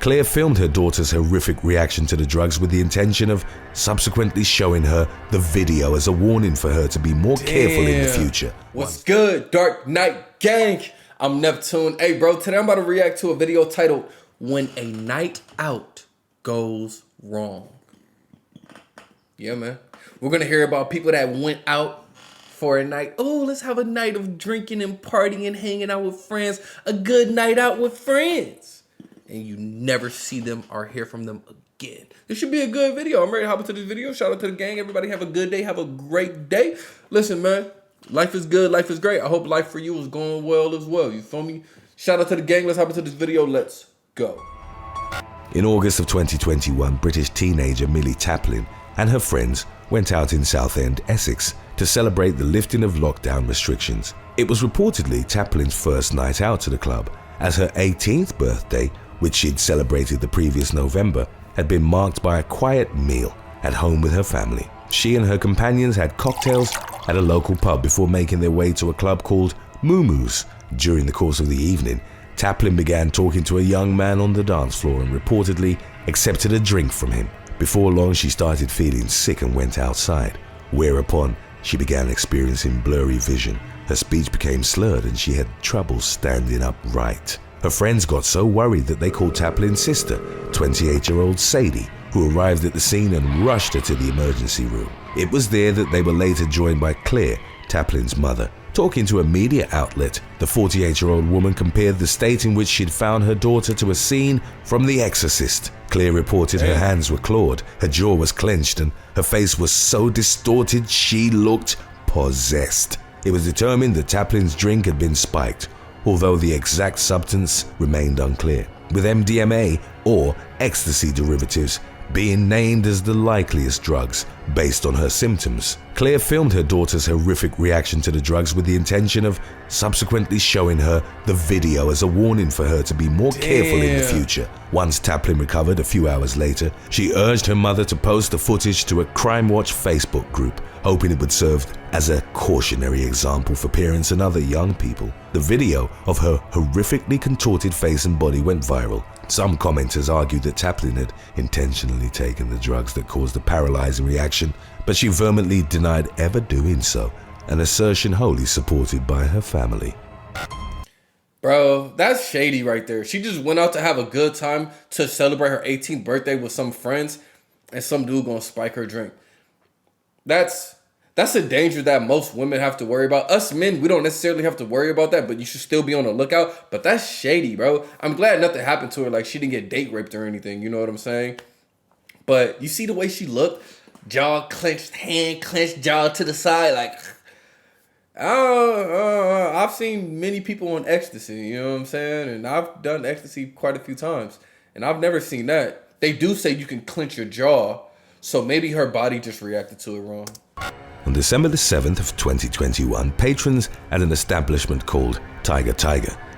Claire filmed her daughter's horrific reaction to the drugs with the intention of subsequently showing her the video as a warning for her to be more careful in the future. What's good, Dark Knight Gang? I'm Neptune. Hey bro, today I'm about to react to a video titled When a Night Out Goes Wrong. Yeah, man. We're going to hear about people that went out for a night. Oh, let's have a night of drinking and partying, hanging out with friends. A good night out with friends. And you never see them or hear from them again. This should be a good video. I'm ready to hop into this video. Shout out to the gang. Everybody have a good day. Have a great day. Listen, man. Life is good. Life is great. I hope life for you is going well as well. You feel me? Shout out to the gang. Let's hop into this video. Let's go. In August of 2021, British teenager Millie Chapman and her friends went out in Southend, Essex, to celebrate the lifting of lockdown restrictions. It was reportedly Chaplin's first night out to the club, as her 18th birthday, which she'd celebrated the previous November, had been marked by a quiet meal at home with her family. She and her companions had cocktails at a local pub before making their way to a club called Moo Moo's. During the course of the evening, Chapman began talking to a young man on the dance floor and reportedly accepted a drink from him. Before long, she started feeling sick and went outside, whereupon she began experiencing blurry vision. Her speech became slurred and she had trouble standing upright. Her friends got so worried that they called Chaplin's sister, 28-year-old Sadie, who arrived at the scene and rushed her to the emergency room. It was there that they were later joined by Claire, Chaplin's mother. Talking to a media outlet, the 48-year-old woman compared the state in which she'd found her daughter to a scene from The Exorcist. Claire reported her hands were clawed, her jaw was clenched, and her face was so distorted she looked possessed. It was determined that Chaplin's drink had been spiked, although the exact substance remained unclear, with MDMA or ecstasy derivatives being named as the likeliest drugs based on her symptoms. Claire filmed her daughter's horrific reaction to the drugs with the intention of subsequently showing her the video as a warning for her to be more careful in the future. Once Chapman recovered a few hours later, she urged her mother to post the footage to a Crime Watch Facebook group, hoping it would serve as a cautionary example for parents and other young people. The video of her horrifically contorted face and body went viral. Some commenters argued that Chapman had intentionally taken the drugs that caused the paralyzing reaction, but she vehemently denied ever doing so, an assertion wholly supported by her family. Bro, that's shady right there. She just went out to have a good time to celebrate her 18th birthday with some friends, and some dude gonna spike her drink. That's a danger that most women have to worry about. Us men, we don't necessarily have to worry about that, but you should still be on the lookout. But that's shady, bro. I'm glad nothing happened to her. Like, she didn't get date raped or anything. You know what I'm saying? But you see the way she looked? Jaw clenched, hand clenched, jaw to the side. Like, I've seen many people on ecstasy. You know what I'm saying? And I've done ecstasy quite a few times. And I've never seen that. They do say you can clench your jaw. So maybe her body just reacted to it wrong. On December the 7th of 2021, patrons at an establishment called Tiger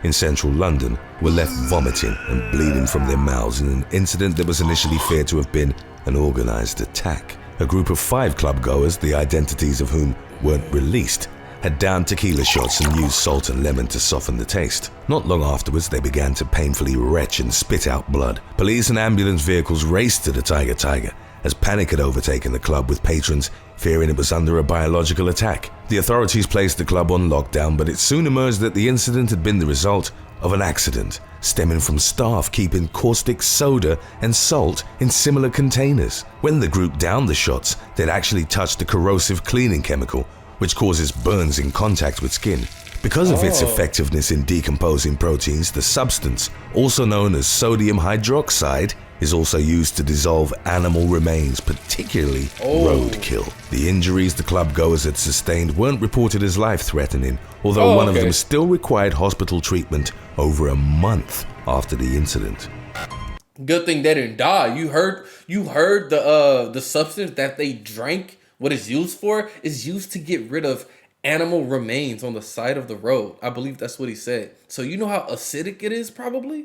in central London were left vomiting and bleeding from their mouths in an incident that was initially feared to have been an organized attack. A group of 5 club goers, the identities of whom weren't released, had downed tequila shots and used salt and lemon to soften the taste. Not long afterwards, they began to painfully retch and spit out blood. Police and ambulance vehicles raced to the Tiger as panic had overtaken the club, with patrons fearing it was under a biological attack. The authorities placed the club on lockdown, but it soon emerged that the incident had been the result of an accident stemming from staff keeping caustic soda and salt in similar containers. When the group downed the shots, they'd actually touched a corrosive cleaning chemical, which causes burns in contact with skin. Because of its effectiveness in decomposing proteins, the substance, also known as sodium hydroxide, is also used to dissolve animal remains, particularly roadkill. The injuries the club goers had sustained weren't reported as life-threatening, although one of them still required hospital treatment over a month after the incident. Good thing they didn't die. You heard the substance that they drank, what it's used for, is used to get rid of animal remains on the side of the road. I believe that's what he said. So you know how acidic it is, probably?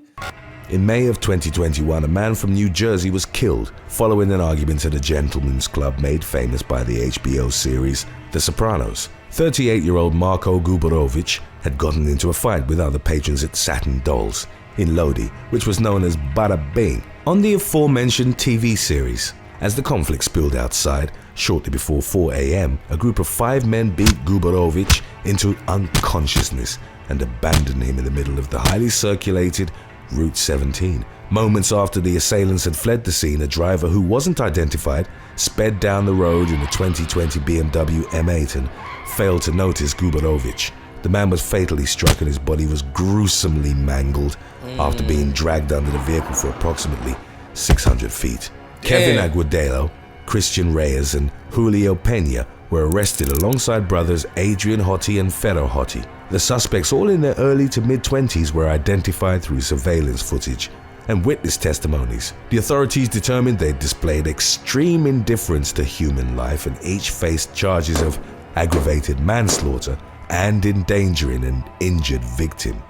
In May of 2021, a man from New Jersey was killed following an argument at a gentleman's club made famous by the HBO series The Sopranos. 38-year-old Marko Gubarovich had gotten into a fight with other patrons at Satin Dolls. in Lodi, which was known as Bada Bing, on the aforementioned TV series. As the conflict spilled outside, shortly before 4 a.m., a group of 5 men beat Gubarovich into unconsciousness and abandoned him in the middle of the highly circulated Route 17. Moments after the assailants had fled the scene, a driver who wasn't identified sped down the road in a 2020 BMW M8 and failed to notice Gubarovich. The man was fatally struck and his body was gruesomely mangled after being dragged under the vehicle for approximately 600 feet. Kevin Agudelo, Christian Reyes, and Julio Peña were arrested alongside brothers Adrian Hotti and Ferro Hotti. The suspects, all in their early to mid-20s, were identified through surveillance footage and witness testimonies. The authorities determined they displayed extreme indifference to human life and each faced charges of aggravated manslaughter and endangering an injured victim.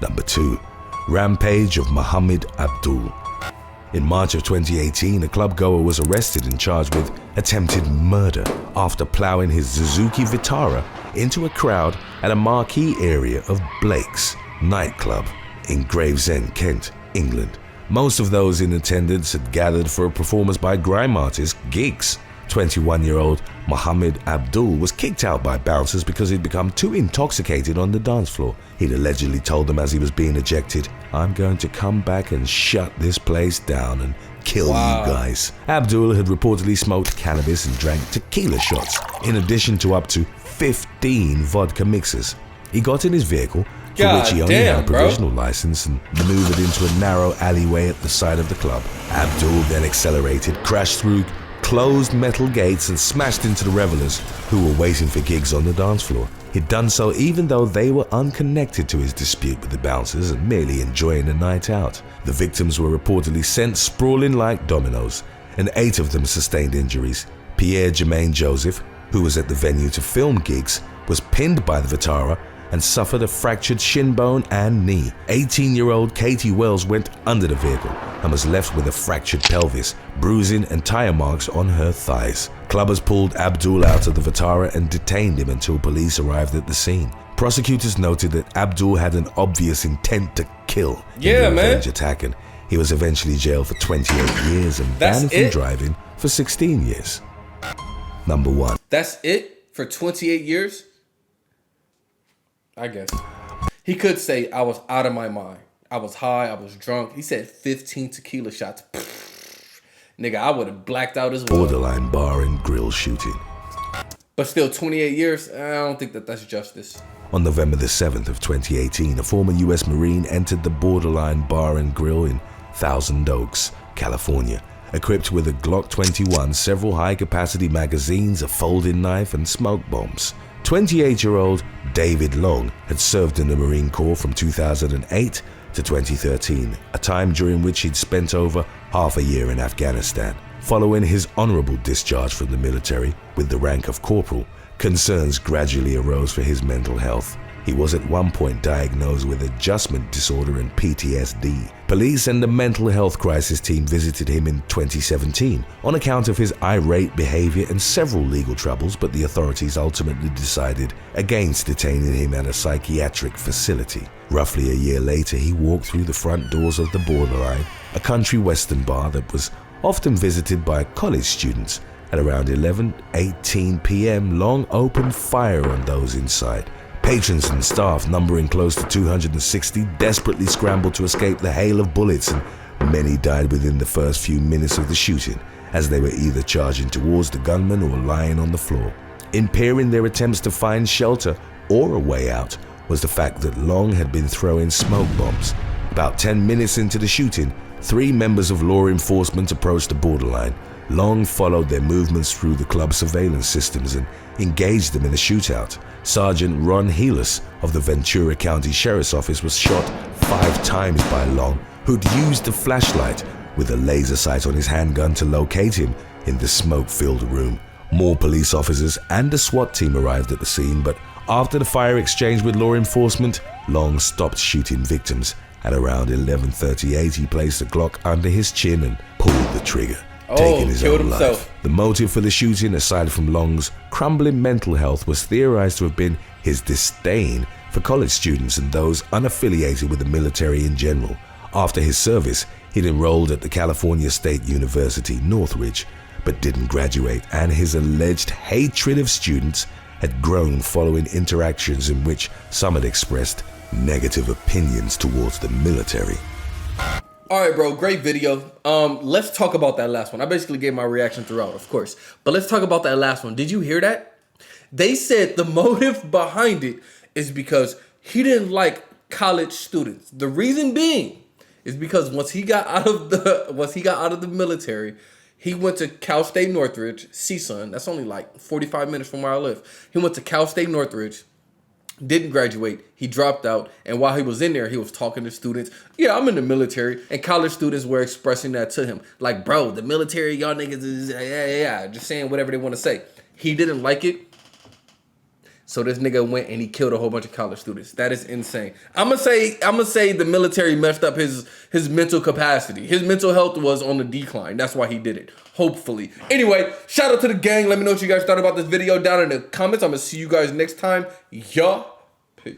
Number 2. Rampage of Mohammed Abdul. In March of 2018, a club goer was arrested and charged with attempted murder after plowing his Suzuki Vitara into a crowd at a marquee area of Blake's nightclub in Gravesend, Kent, England. Most of those in attendance had gathered for a performance by grime artist Giggs. 21-year-old Mohammed Abdul was kicked out by bouncers because he'd become too intoxicated on the dance floor. He'd allegedly told them as he was being ejected, "I'm going to come back and shut this place down and kill you guys." Abdul had reportedly smoked cannabis and drank tequila shots, in addition to up to 15 vodka mixers. He got in his vehicle, for which he only had a provisional license, and maneuvered into a narrow alleyway at the side of the club. Abdul then accelerated, crashed through closed metal gates and smashed into the revelers who were waiting for gigs on the dance floor. He'd done so even though they were unconnected to his dispute with the bouncers and merely enjoying a night out. The victims were reportedly sent sprawling like dominoes, and 8 of them sustained injuries. Pierre Jermaine Joseph, who was at the venue to film gigs, was pinned by the Vitara and suffered a fractured shin bone and knee. 18-year-old Katie Wells went under the vehicle and was left with a fractured pelvis, bruising and tire marks on her thighs. Clubbers pulled Abdul out of the Vitara and detained him until police arrived at the scene. Prosecutors noted that Abdul had an obvious intent to kill in the revenge attack, and he was eventually jailed for 28 years and banned from driving for 16 years. Number 1. That's it for 28 years? I guess. He could say, "I was out of my mind. I was high, I was drunk." He said 15 tequila shots. Nigga, I would have blacked out as well. Borderline bar and grill shooting. But still, 28 years? I don't think that's justice. On November the 7th of 2018, a former U.S. Marine entered the Borderline Bar and Grill in Thousand Oaks, California, equipped with a Glock 21, several high-capacity magazines, a folding knife, and smoke bombs. 28-year-old David Long had served in the Marine Corps from 2008 to 2013, a time during which he'd spent over half a year in Afghanistan. Following his honorable discharge from the military with the rank of corporal, concerns gradually arose for his mental health. He was at one point diagnosed with adjustment disorder and PTSD. Police and the mental health crisis team visited him in 2017 on account of his irate behavior and several legal troubles, but the authorities ultimately decided against detaining him at a psychiatric facility. Roughly a year later, he walked through the front doors of the Borderline, a country western bar that was often visited by college students. At around 11:18 p.m., Long opened fire on those inside. Patrons and staff, numbering close to 260, desperately scrambled to escape the hail of bullets, and many died within the first few minutes of the shooting, as they were either charging towards the gunman or lying on the floor. Impairing their attempts to find shelter or a way out was the fact that Long had been throwing smoke bombs. About 10 minutes into the shooting, 3 members of law enforcement approached the Borderline. Long followed their movements through the club surveillance systems and engaged them in a shootout. Sergeant Ron Heelis of the Ventura County Sheriff's Office was shot 5 times by Long, who'd used a flashlight with a laser sight on his handgun to locate him in the smoke-filled room. More police officers and a SWAT team arrived at the scene, but after the fire exchange with law enforcement, Long stopped shooting victims. At around 11:38, he placed a Glock under his chin and pulled the trigger, taking his own life. The motive for the shooting, aside from Long's crumbling mental health, was theorized to have been his disdain for for college students and those unaffiliated with the military in general. After his service, he'd enrolled at the California State University, Northridge, but didn't graduate, and his alleged hatred of students had grown following interactions in which some had expressed negative opinions towards the military. All right, bro, great video. Let's talk about that last one. I basically gave my reaction throughout, of course, but let's talk about that last one. Did you hear that? They said the motive behind it is because he didn't like college students. The reason being is because once he got out of the military, he went to Cal State Northridge, CSUN. That's only like 45 minutes from where I live. He went to Cal State Northridge, didn't graduate. He dropped out. And while he was in there, he was talking to students. Yeah, I'm in the military. And college students were expressing that to him. Like, bro, the military, y'all niggas is, yeah. Just saying whatever they want to say. He didn't like it. So this nigga went and he killed a whole bunch of college students. That is insane. I'm gonna say the military messed up his mental capacity. His mental health was on the decline. That's why he did it. Hopefully. Anyway, shout out to the gang. Let me know what you guys thought about this video down in the comments. I'm gonna see you guys next time. Yeah. Peace.